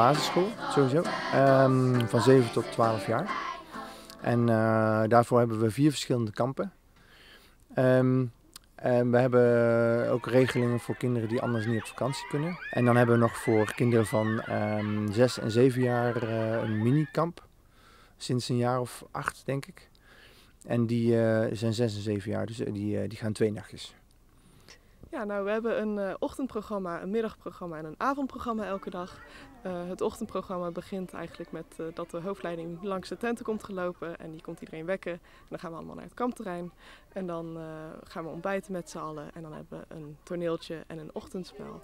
basisschool sowieso, van 7 tot 12 jaar. En daarvoor hebben we 4 verschillende kampen. En we hebben ook regelingen voor kinderen die anders niet op vakantie kunnen. En dan hebben we nog voor kinderen van 6 en 7 jaar een minikamp. Sinds een jaar of 8, denk ik. En die zijn 6 en 7 jaar, dus die gaan 2 nachtjes. Ja, nou, we hebben een ochtendprogramma, een middagprogramma en een avondprogramma elke dag. Het ochtendprogramma begint eigenlijk met dat de hoofdleiding langs de tenten komt gelopen en die komt iedereen wekken. En dan gaan we allemaal naar het kampterrein en dan gaan we ontbijten met z'n allen en dan hebben we een toneeltje en een ochtendspel.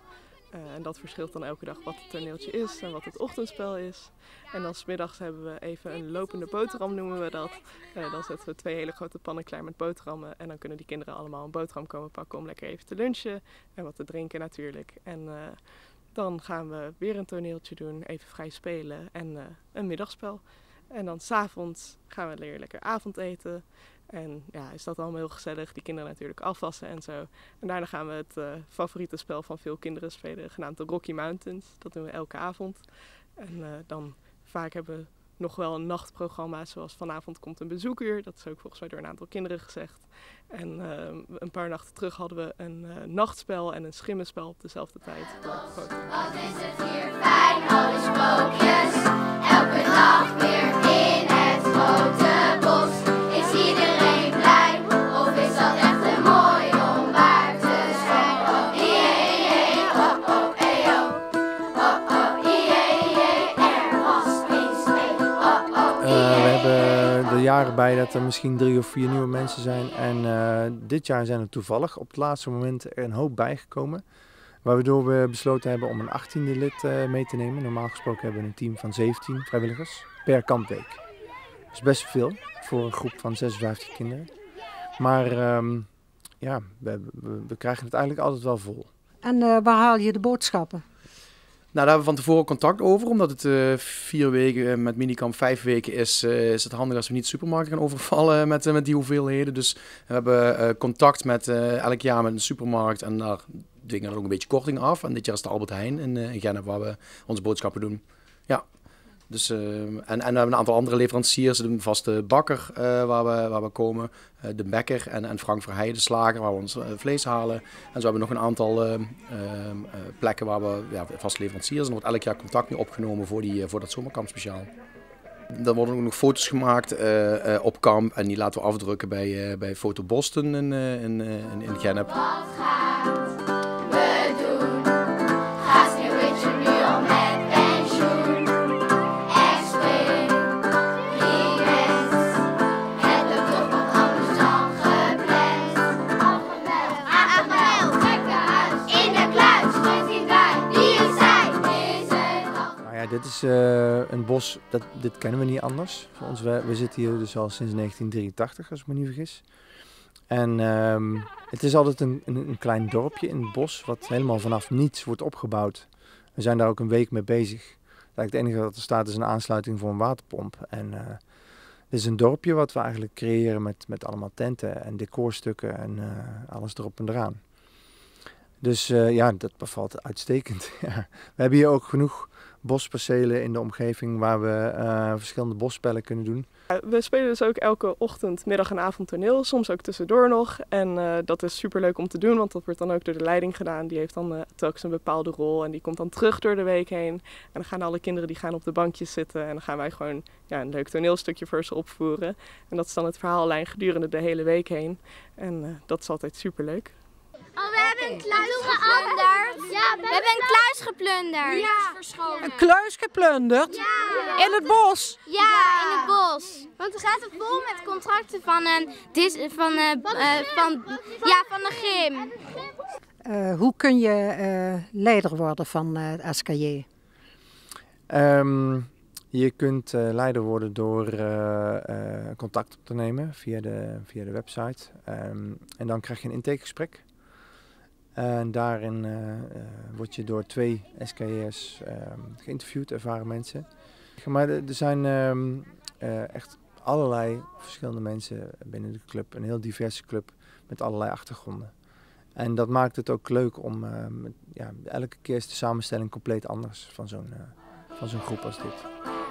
En dat verschilt dan elke dag wat het toneeltje is en wat het ochtendspel is. En dan 's middags hebben we even een lopende boterham, noemen we dat. Dan zetten we 2 hele grote pannen klaar met boterhammen. En dan kunnen die kinderen allemaal een boterham komen pakken om lekker even te lunchen. En wat te drinken natuurlijk. En dan gaan we weer een toneeltje doen, even vrij spelen en een middagspel. En dan 's avonds gaan we lekker avondeten. En ja, is dat allemaal heel gezellig. Die kinderen natuurlijk afwassen en zo. En daarna gaan we het favoriete spel van veel kinderen spelen, genaamd de Rocky Mountains. Dat doen we elke avond. En dan vaak hebben we nog wel een nachtprogramma, zoals vanavond komt een bezoekuur. Dat is ook volgens mij door een aantal kinderen gezegd. En een paar nachten terug hadden we een nachtspel en een schimmenspel op dezelfde tijd. Wat is het hier fijn, al die spookjes. Elke dag weer in het grote bos. Is iedereen blij, of is dat echt te mooi om waar te zijn? Oh, ie, oh, oh, eyo. Oh, oh, ie, er was eens een. Oh, oh, We hebben de jaren bij dat er misschien 3 of 4 nieuwe mensen zijn. En dit jaar zijn er toevallig op het laatste moment er een hoop bijgekomen. Waardoor we besloten hebben om een 18e lid mee te nemen. Normaal gesproken hebben we een team van 17 vrijwilligers per kampweek. Dat is best veel voor een groep van 56 kinderen. Maar ja, we krijgen het eigenlijk altijd wel vol. En waar haal je de boodschappen? Nou, daar hebben we van tevoren contact over, omdat het 4 weken met Minicamp 5 weken is het handig als we niet de supermarkt gaan overvallen met die hoeveelheden. Dus we hebben contact met elk jaar met een supermarkt en daar dwingen we ook een beetje korting af. En dit jaar is de Albert Heijn in Gennep waar we onze boodschappen doen. Ja. Dus, en we hebben een aantal andere leveranciers, de vaste bakker waar we komen, de Bekker en Frank Verheij, de slager waar we ons vlees halen. En zo hebben we nog een aantal plekken waar we vaste leveranciers en er wordt elk jaar contact mee opgenomen voor dat zomerkamp speciaal. Er worden ook nog foto's gemaakt op kamp en die laten we afdrukken bij Foto Boston in Gennep. Wat gaat we doen? Ga sneeuwwitje nu al met pensioen? Experiment, het loopt toch wat anders dan gepland. Aangemeld, gekkenhuis, in de kluis, met die bij, die is zij, is het al. Nou ja, dit is een bos, dit kennen we niet anders. Voor ons, we zitten hier dus al sinds 1983, als ik me niet vergis. En het is altijd een klein dorpje in het bos, wat helemaal vanaf niets wordt opgebouwd. We zijn daar ook een week mee bezig. Het enige wat er staat is een aansluiting voor een waterpomp. En dit is een dorpje wat we eigenlijk creëren met allemaal tenten en decorstukken en alles erop en eraan. Dus ja, dat bevalt uitstekend. Ja. We hebben hier ook genoeg bospercelen in de omgeving waar we verschillende bosspellen kunnen doen. We spelen dus ook elke ochtend, middag en avond toneel, soms ook tussendoor nog. En dat is superleuk om te doen, want dat wordt dan ook door de leiding gedaan. Die heeft dan telkens een bepaalde rol en die komt dan terug door de week heen. En dan gaan alle kinderen die gaan op de bankjes zitten en dan gaan wij gewoon een leuk toneelstukje voor ze opvoeren. En dat is dan het verhaallijn gedurende de hele week heen. En dat is altijd superleuk. Oh, we hebben een kluis geplunderd. Ja, we hebben een kluis geplunderd. Ja. Een kluis geplunderd? Ja. In het bos? Ja, in het bos. Want er zaten vol met contracten van de gym. Hoe kun je leider worden van het SKJ? Je kunt leider worden door contact op te nemen via de website. En dan krijg je een intakegesprek. En daarin word je door 2 SKJ'ers geïnterviewd, ervaren mensen. Maar er zijn echt allerlei verschillende mensen binnen de club. Een heel diverse club met allerlei achtergronden. En dat maakt het ook leuk om elke keer is de samenstelling compleet anders van van zo'n groep als dit.